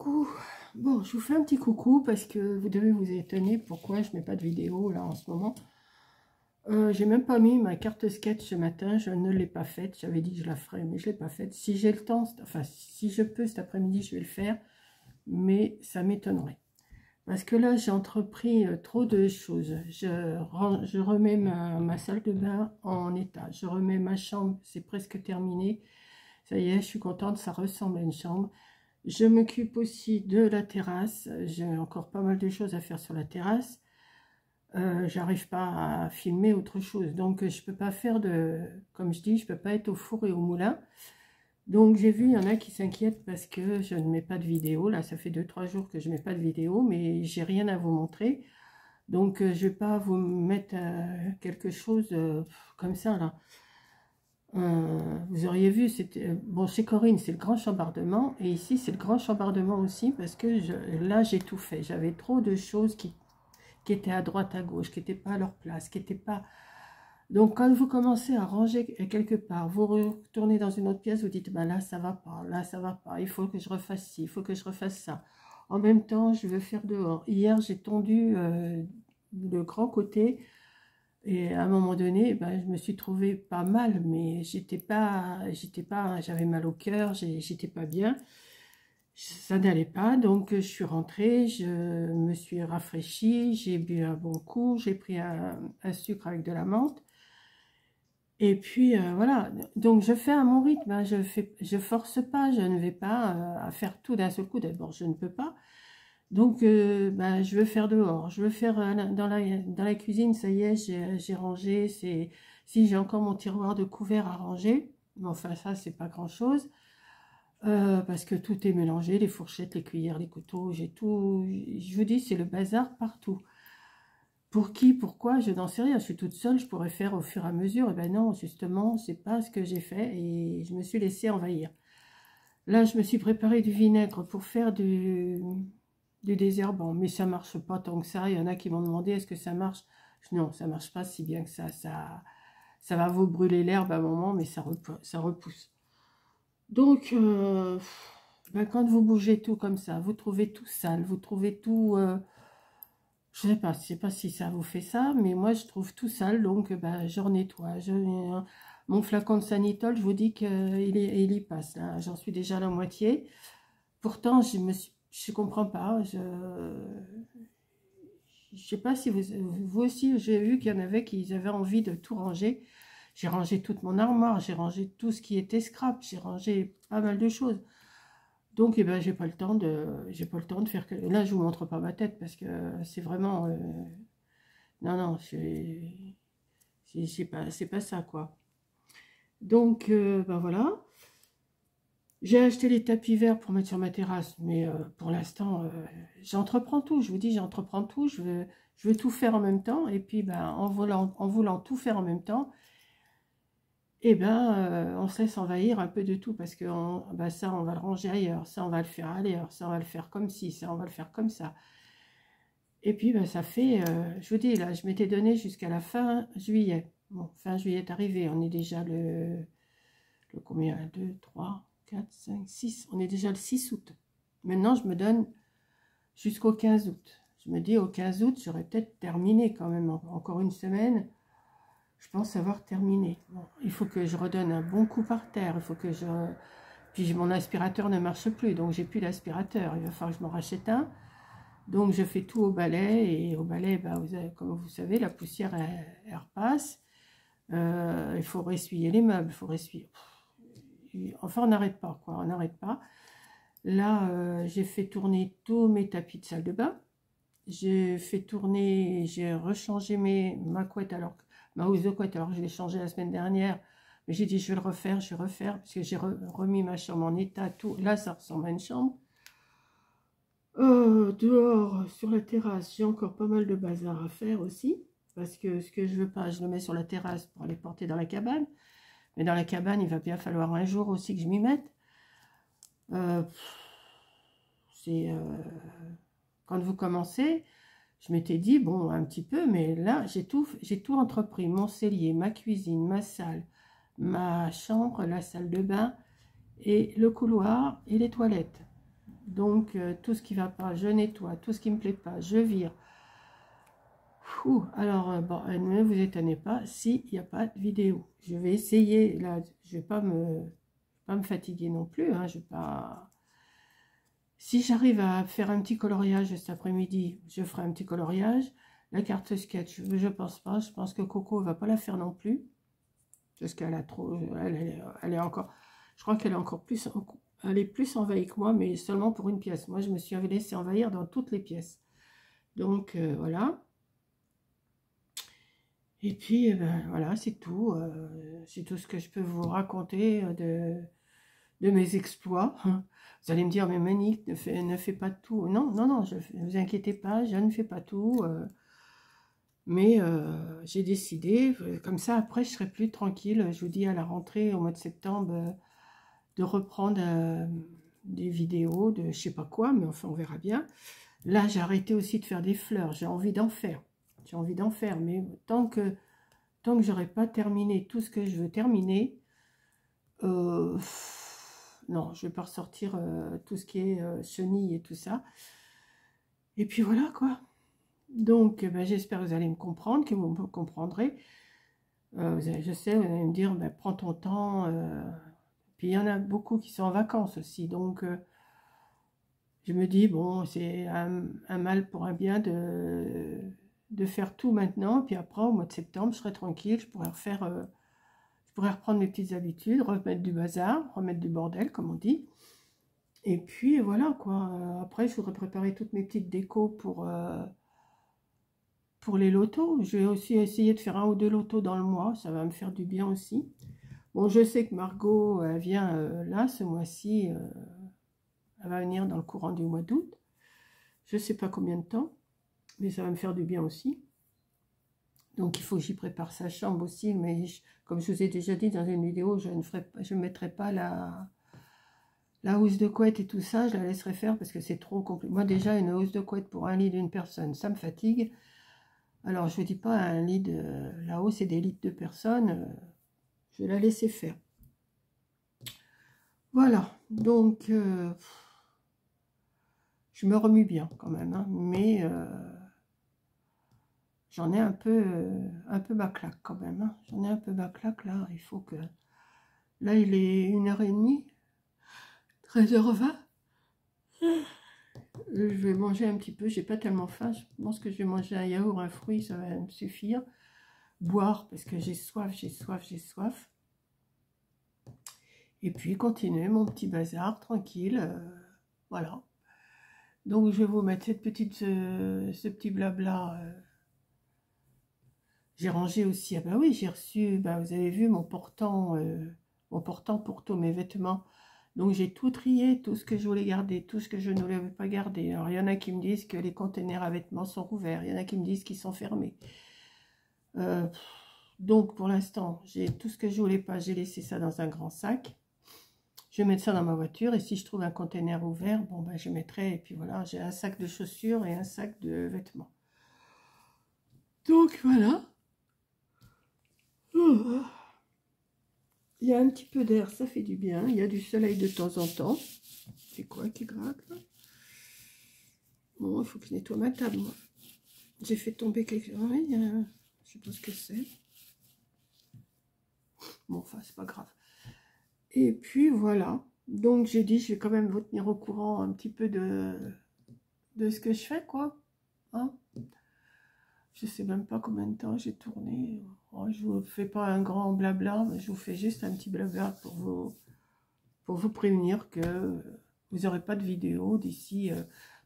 Coucou. Bon, je vous fais un petit coucou parce que vous devez vous étonner pourquoi je mets pas de vidéo là en ce moment. J'ai même pas mis ma carte sketch ce matin, je ne l'ai pas faite. J'avais dit que je la ferais, mais je l'ai pas faite. Si j'ai le temps, enfin si je peux cet après-midi, je vais le faire, mais ça m'étonnerait. Parce que là, j'ai entrepris trop de choses. Je remets ma salle de bain en état. Je remets ma chambre, c'est presque terminé. Ça y est, je suis contente, ça ressemble à une chambre. Je m'occupe aussi de la terrasse. J'ai encore pas mal de choses à faire sur la terrasse. J'arrive pas à filmer autre chose. Donc, je peux pas faire comme je dis, je peux pas être au four et au moulin. Donc, j'ai vu, il y en a qui s'inquiètent parce que je ne mets pas de vidéo. Là, ça fait 2-3 jours que je mets pas de vidéo, mais j'ai rien à vous montrer. Donc, je vais pas vous mettre quelque chose comme ça, là. Vous auriez vu, c'était bon chez Corinne, c'est le grand chambardement, et ici c'est le grand chambardement aussi parce que là j'ai tout fait. J'avais trop de choses qui étaient à droite, à gauche, qui n'étaient pas à leur place, qui n'étaient pas. Donc quand vous commencez à ranger quelque part, vous retournez dans une autre pièce, vous dites bah là ça va pas, là ça va pas, il faut que je refasse ci, il faut que je refasse ça. En même temps, je veux faire dehors. Hier j'ai tondu le grand côté. Et à un moment donné, ben, je me suis trouvée pas mal, mais j'avais mal au cœur, j'étais pas bien, ça n'allait pas, donc je suis rentrée, je me suis rafraîchie, j'ai bu un bon coup, j'ai pris un sucre avec de la menthe, et puis voilà, donc je fais à mon rythme, hein, je force pas, je ne vais pas à faire tout d'un seul coup, d'abord je ne peux pas. Donc, bah, je veux faire dehors. Je veux faire dans la cuisine, ça y est, j'ai rangé. Si j'ai encore mon tiroir de couverts à ranger, mais enfin ça, c'est pas grand-chose. Parce que tout est mélangé, les fourchettes, les cuillères, les couteaux, j'ai tout. Je vous dis, c'est le bazar partout. Pour qui, pourquoi, je n'en sais rien. Je suis toute seule, je pourrais faire au fur et à mesure. Et ben non, justement, c'est pas ce que j'ai fait et je me suis laissée envahir. Là, je me suis préparé du vinaigre pour faire du désherbant, mais ça marche pas tant que ça. Il y en a qui m'ont demandé est-ce que ça marche. Non, ça marche pas si bien que ça va vous brûler l'herbe à un moment, mais ça repousse. Donc, ben, quand vous bougez tout comme ça, vous trouvez tout sale, vous trouvez tout. Je sais pas si ça vous fait ça, mais moi je trouve tout sale, donc ben, je nettoie. Mon flacon de Sanitol, je vous dis qu'il il y passe. Là, j'en suis déjà à la moitié. Pourtant, je comprends pas. Je sais pas si vous aussi, j'ai vu qu'il y en avait qui avaient envie de tout ranger. J'ai rangé toute mon armoire, j'ai rangé tout ce qui était scrap, j'ai rangé pas mal de choses. Donc, eh ben, j'ai pas le temps de faire que. Là, je vous montre pas ma tête parce que c'est vraiment, non, non, c'est pas ça quoi. Donc, ben voilà. J'ai acheté les tapis verts pour mettre sur ma terrasse, mais pour l'instant, j'entreprends tout. Je vous dis, j'entreprends tout. Je veux tout faire en même temps. Et puis, ben, en voulant tout faire en même temps, eh ben, on se laisse envahir un peu de tout parce que ben, ça, on va le ranger ailleurs. Ça, on va le faire ailleurs. Ça, on va le faire comme ci. Ça, on va le faire comme ça. Et puis, ben, ça fait, je vous dis, là, je m'étais donné jusqu'à la fin juillet. Bon, fin juillet est arrivé. On est déjà le combien? 1, 2, 3, 4, 5, 6. On est déjà le 6 août. Maintenant, je me donne jusqu'au 15 août. Je me dis, au 15 août, j'aurais peut-être terminé quand même. Encore une semaine, je pense avoir terminé. Bon, il faut que je redonne un bon coup par terre. Il faut que je... Puis mon aspirateur ne marche plus, donc j'ai plus d'aspirateur. Il va falloir que je m'en rachète un. Donc, je fais tout au balai. Et au balai, ben, comme vous savez, la poussière, elle repasse. Il faut ressuyer les meubles. Il faut ressuyer... Enfin, on n'arrête pas, quoi. On n'arrête pas. Là, j'ai fait tourner tous mes tapis de salle de bain. J'ai rechangé ma couette, ma housse de couette, alors que je l'ai changée la semaine dernière. Mais j'ai dit, je vais le refaire, parce que j'ai remis ma chambre en état, tout. Là, ça ressemble à une chambre. Dehors, sur la terrasse, j'ai encore pas mal de bazar à faire aussi. Parce que ce que je veux pas, je le mets sur la terrasse pour aller porter dans la cabane. Mais dans la cabane, il va bien falloir un jour aussi que je m'y mette. Quand vous commencez, je m'étais dit, bon, un petit peu, mais là, j'ai tout entrepris. Mon cellier, ma cuisine, ma salle, ma chambre, la salle de bain, et le couloir et les toilettes. Donc, tout ce qui va pas, je nettoie. Tout ce qui me plaît pas, je vire. Ouh, alors, bon, ne vous étonnez pas s'il n'y a pas de vidéo. Je vais essayer, là, je vais pas me fatiguer non plus. Hein, je vais pas... Si j'arrive à faire un petit coloriage cet après-midi, je ferai un petit coloriage. La carte sketch, je pense pas. Je pense que Coco va pas la faire non plus. Parce qu'elle a trop... Elle est encore... Je crois qu'elle est encore plus... Elle est plus envahie que moi, mais seulement pour une pièce. Moi, je me suis laissée envahir dans toutes les pièces. Donc, voilà. Et puis, ben, voilà, c'est tout. C'est tout ce que je peux vous raconter de mes exploits. Vous allez me dire, mais Monique, ne fais pas tout. Non, non, non, ne vous inquiétez pas, je ne fais pas tout. Mais j'ai décidé, comme ça, après, je serai plus tranquille. Je vous dis, à la rentrée, au mois de septembre, de reprendre des vidéos de je sais pas quoi, mais enfin, on verra bien. Là, j'ai arrêté aussi de faire des fleurs. J'ai envie d'en faire. J'ai envie d'en faire, mais tant que j'aurai pas terminé tout ce que je veux terminer, non, je vais pas ressortir tout ce qui est chenille et tout ça. Et puis voilà, quoi. Donc, ben, j'espère que vous allez me comprendre, que vous me comprendrez. Je sais, vous allez me dire, ben, prends ton temps. Puis il y en a beaucoup qui sont en vacances aussi. Donc, je me dis, bon, c'est un mal pour un bien de faire tout maintenant. Puis après, au mois de septembre, je serai tranquille. Je pourrais reprendre mes petites habitudes, remettre du bazar, remettre du bordel, comme on dit. Et puis, voilà, quoi. Après, je voudrais préparer toutes mes petites décos pour les lotos. Je vais aussi essayer de faire 1 ou 2 lotos dans le mois. Ça va me faire du bien aussi. Bon, je sais que Margot, elle vient là, ce mois-ci. Elle va venir dans le courant du mois d'août. Je ne sais pas combien de temps, mais ça va me faire du bien aussi. Donc, il faut que j'y prépare sa chambre aussi. Mais comme je vous ai déjà dit dans une vidéo, je ne mettrai pas la housse de couette et tout ça. Je la laisserai faire parce que c'est trop compliqué. Moi, déjà, une housse de couette pour un lit d'une personne, ça me fatigue. Alors, je ne dis pas un lit de... La hausse, c'est des lits de personnes. Je vais la laisser faire. Voilà. Donc, je me remue bien quand même. Hein, mais j'en ai un peu ma claque quand même. Hein, j'en ai un peu ma claque là. Il faut que... Là, il est 1h30. 13h20. Je vais manger un petit peu. J'ai pas tellement faim. Je pense que je vais manger un yaourt, un fruit. Ça va me suffire. Boire parce que j'ai soif, j'ai soif, j'ai soif. Et puis continuer mon petit bazar tranquille. Voilà. Donc je vais vous mettre ce petit blabla. J'ai rangé aussi. Ah bah oui, j'ai reçu. Bah, vous avez vu mon portant pour tous mes vêtements. Donc j'ai tout trié, tout ce que je voulais garder, tout ce que je ne voulais pas garder. Alors il y en a qui me disent que les containers à vêtements sont rouverts. Il y en a qui me disent qu'ils sont fermés. Donc pour l'instant, j'ai tout ce que je voulais pas. J'ai laissé ça dans un grand sac. Je vais mettre ça dans ma voiture et si je trouve un container ouvert, bon ben je mettrai. Et puis voilà, j'ai un sac de chaussures et un sac de vêtements. Donc voilà. Il y a un petit peu d'air, ça fait du bien. Il y a du soleil de temps en temps. C'est quoi qui gratte là? Bon, il faut que je nettoie ma table, moi. J'ai fait tomber quelque chose. Oui, je sais pas ce que c'est. Bon, enfin, c'est pas grave. Et puis voilà. Donc j'ai dit, je vais quand même vous tenir au courant un petit peu de ce que je fais, quoi. Hein, je sais même pas combien de temps j'ai tourné. Oh, je vous fais pas un grand blabla, mais je vous fais juste un petit blabla pour vous prévenir que vous n'aurez pas de vidéo d'ici.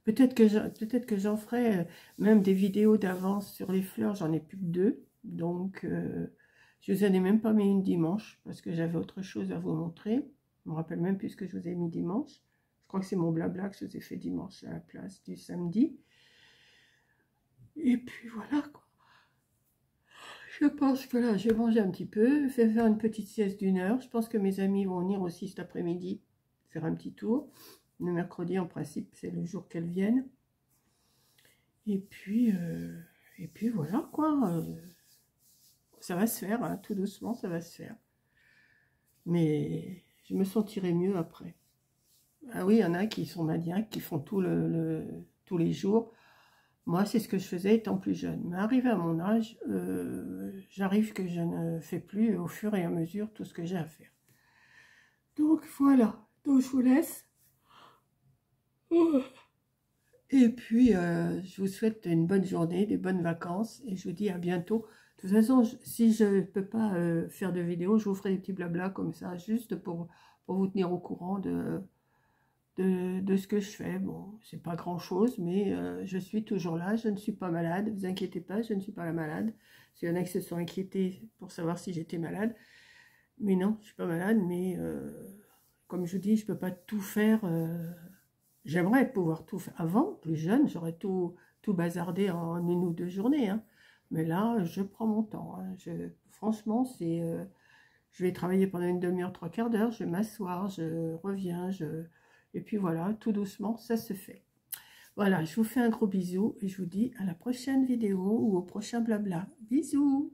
Peut-être que j'en ferai même des vidéos d'avance sur les fleurs. J'en ai plus que 2. Donc je vous en ai même pas mis une dimanche parce que j'avais autre chose à vous montrer. Je me rappelle même plus ce que je vous ai mis dimanche. Je crois que c'est mon blabla que je vous ai fait dimanche à la place du samedi. Et puis voilà quoi. Je pense que là, je vais manger un petit peu, faire une petite sieste d'1 heure. Je pense que mes amis vont venir aussi cet après-midi faire un petit tour. Le mercredi, en principe, c'est le jour qu'elles viennent. Et puis voilà quoi. Ça va se faire, hein, tout doucement, ça va se faire. Mais je me sentirai mieux après. Ah oui, il y en a qui sont maniaques, qui font tous les jours. Moi, c'est ce que je faisais étant plus jeune. Mais arrivé à mon âge, j'arrive que je ne fais plus au fur et à mesure tout ce que j'ai à faire. Donc voilà, donc je vous laisse. Et puis, je vous souhaite une bonne journée, des bonnes vacances, et je vous dis à bientôt. De toute façon, si je ne peux pas faire de vidéo, je vous ferai des petits blabla comme ça, juste pour vous tenir au courant de ce que je fais. Bon, c'est pas grand-chose, mais je suis toujours là, je ne suis pas malade. Ne vous inquiétez pas, je ne suis pas la malade. Il y en a qui se sont inquiétés pour savoir si j'étais malade. Mais non, je ne suis pas malade, mais comme je vous dis, je ne peux pas tout faire. J'aimerais pouvoir tout faire. Avant, plus jeune, j'aurais tout bazardé en 1 ou 2 journées. Hein. Mais là, je prends mon temps. Hein. Franchement, je vais travailler pendant une demi-heure, 3/4 d'heure. Je vais m'asseoir, je reviens. Et puis voilà, tout doucement, ça se fait. Voilà, je vous fais un gros bisou et je vous dis à la prochaine vidéo ou au prochain blabla. Bisous!